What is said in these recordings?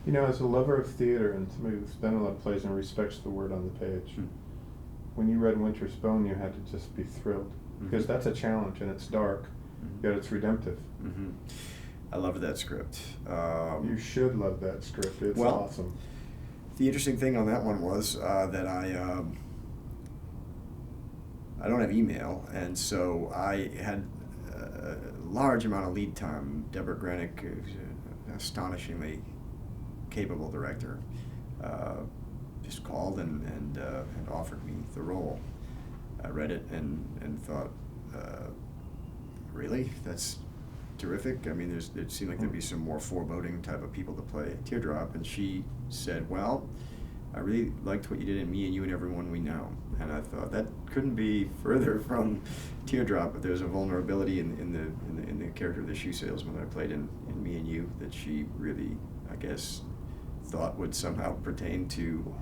You know, as a lover of theater and somebody who's been in a lot of plays and respects the word on the page, when you read Winter's Bone, you had to just be thrilled. Because that's a challenge and it's dark, yet it's redemptive. I loved that script. You should love that script. It's awesome. The interesting thing on that one was that I don't have email, and so I had a large amount of lead time. Deborah Grenick, who's an astonishingly capable director, just called and offered me the role. I read it and thought, really? That's terrific. I mean, it seemed like there'd be some more foreboding type of people to play Teardrop, and she said, well, I really liked what you did in Me and You and Everyone We Know. And I thought that couldn't be further from Teardrop, but there's a vulnerability in the character of the shoe salesman that I played in Me and You that she really, I guess, thought would somehow pertain to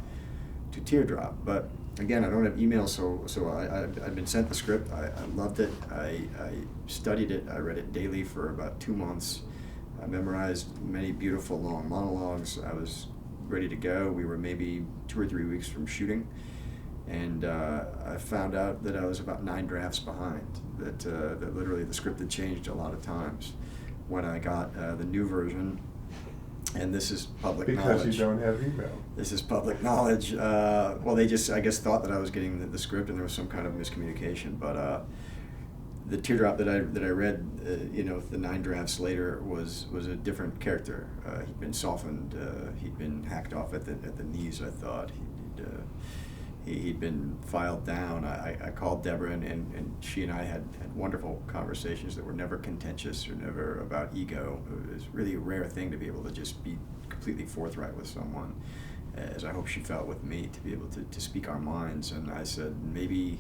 Teardrop. But again, I don't have email, so I've been sent the script. I loved it. I studied it. I read it daily for about 2 months. I memorized many beautiful long monologues. I was ready to go. We were maybe 2 or 3 weeks from shooting, and I found out that I was about 9 drafts behind. That literally the script had changed a lot of times. When I got the new version, and this is public knowledge. Because you don't have email. This is public knowledge. Well, they just, I guess, thought that I was getting the script, and there was some kind of miscommunication. But the Teardrop that I read, the 9 drafts later was a different character. He'd been softened. He'd been hacked off at the knees. I thought he'd been filed down. I called Deborah, and she and I had wonderful conversations that were never contentious or never about ego. It was really a rare thing to be able to just be completely forthright with someone, as I hope she felt with me, to be able to speak our minds. And I said, maybe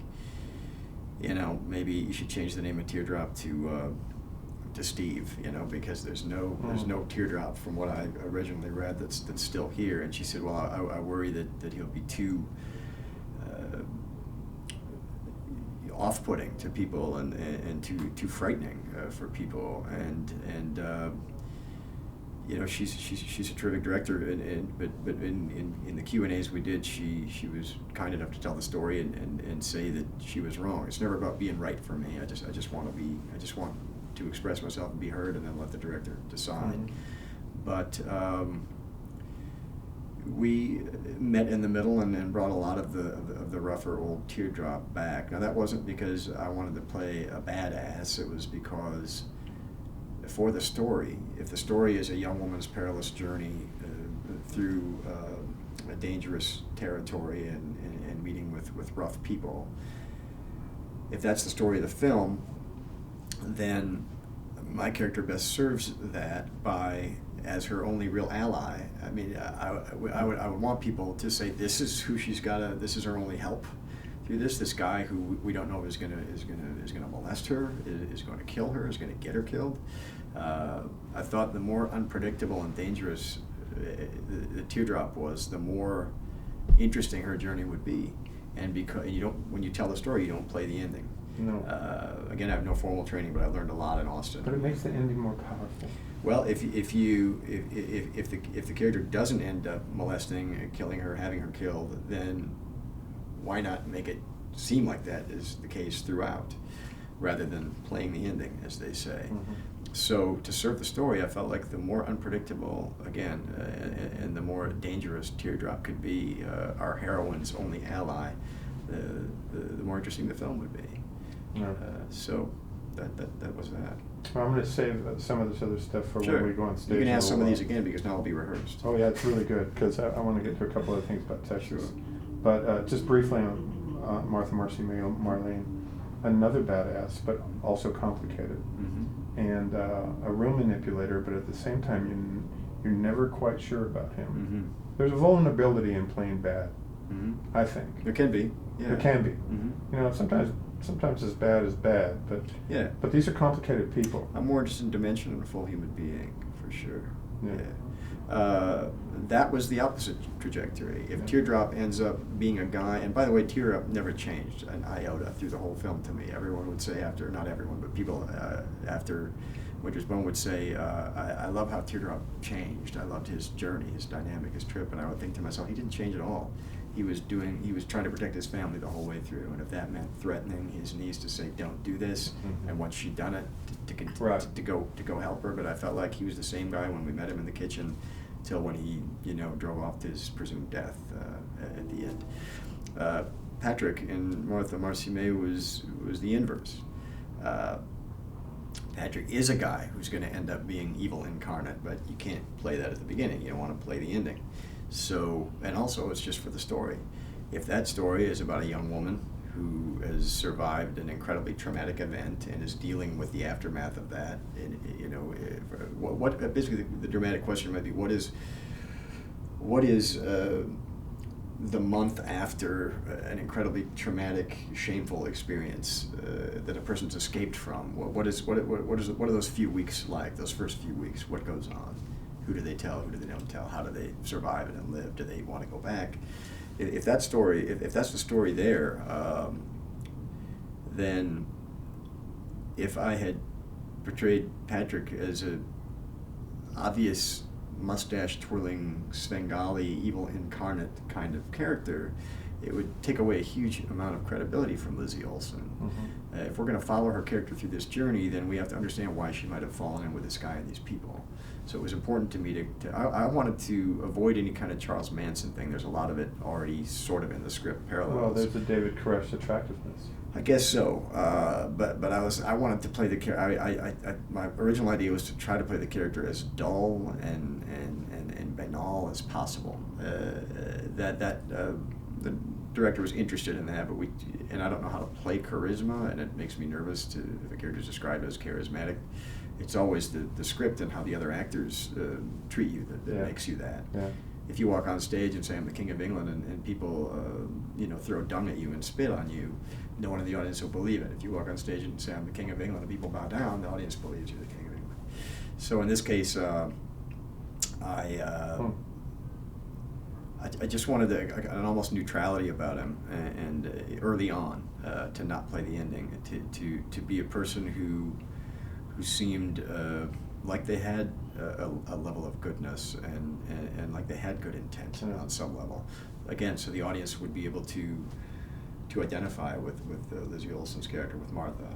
you should change the name of Teardrop to Steve, because there's no Teardrop from what I originally read that's still here. And she said, well, I worry that he'll be too off-putting to people and too frightening for people. And she's a terrific director. But in the Q&As we did, she was kind enough to tell the story and say that she was wrong. It's never about being right for me. I just want to express myself and be heard, and then let the director decide. But we met in the middle and brought a lot of the rougher old Teardrop back. Now, that wasn't because I wanted to play a badass. It was because for the story, if the story is a young woman's perilous journey through a dangerous territory and meeting with rough people, if that's the story of the film, then my character best serves that by, as her only real ally. I mean, I would want people to say, this is who this is her only help through this. This guy who we don't know is gonna molest her, is going to kill her, is going to get her killed. I thought the more unpredictable and dangerous the Teardrop was, the more interesting her journey would be. And because when you tell the story, you don't play the ending. No. Again, I have no formal training, but I learned a lot in Austin. But it makes the ending more powerful. Well, if the character doesn't end up molesting, killing her, having her killed, then why not make it seem like that is the case throughout, rather than playing the ending, as they say. So to serve the story, I felt like the more unpredictable, again, and the more dangerous Teardrop could be, our heroine's only ally, the more interesting the film would be. So that was that. Well, I'm going to save some of this other stuff for Sure. when we go on stage. You can ask some of these again, because now it'll be rehearsed. Oh yeah, it's really good, because I want to get to a couple other things about Texas. Sure. But just briefly on Martha Marcy Marlene, another badass, but also complicated. And a real manipulator, but at the same time, you're never quite sure about him. There's a vulnerability in playing bad, I think. There can be. Yeah. There can be. Sometimes as bad as bad, but yeah. But these are complicated people. I'm more interested in dimension than a full human being, for sure. Yeah. That was the opposite trajectory. If Teardrop ends up being a guy, and by the way, Teardrop never changed an iota through the whole film to me. Everyone would say not everyone, but people after which is one would say, I love how Teardrop changed. I loved his journey, his dynamic, his trip, and I would think to myself, he didn't change at all. He was trying to protect his family the whole way through, and if that meant threatening his niece to say, "Don't do this," and once she'd done it, to go help her. But I felt like he was the same guy when we met him in the kitchen, till when he drove off to his presumed death at the end. Patrick in Martha Marcy May was the inverse. Patrick is a guy who's going to end up being evil incarnate, but you can't play that at the beginning. You don't want to play the ending. So, and also it's just for the story. If that story is about a young woman who has survived an incredibly traumatic event and is dealing with the aftermath of that, what basically the dramatic question might be, what is the month after an incredibly traumatic, shameful experience that a person's escaped from? What are those few weeks like? Those first few weeks, what goes on? Who do they tell? Who do they don't tell? How do they survive it and live? Do they want to go back? If that's the story there, then if I had portrayed Patrick as a obvious mustache-twirling Svengali evil incarnate kind of character, it would take away a huge amount of credibility from Lizzie Olsen. If we're going to follow her character through this journey, then we have to understand why she might have fallen in with this guy and these people. So it was important to me I wanted to avoid any kind of Charles Manson thing. There's a lot of it already sort of in the script parallels. Well, there's the David Koresh attractiveness. I guess so, but I wanted to play the character. My original idea was to try to play the character as dull and banal as possible. The director was interested in that, and I don't know how to play charisma, and it makes me nervous if a character is described as charismatic. It's always the script and how the other actors treat you that makes you that. Yeah. If you walk on stage and say, "I'm the King of England," and people throw dung at you and spit on you, no one in the audience will believe it. If you walk on stage and say, "I'm the King of England," and people bow down, the audience believes you're the King of England. So in this case, I just wanted an almost neutrality about him, and early on, to not play the ending, to be a person who seemed like they had a level of goodness and like they had good intent on some level. Again, so the audience would be able to identify with Lizzie Olsen's character, with Martha.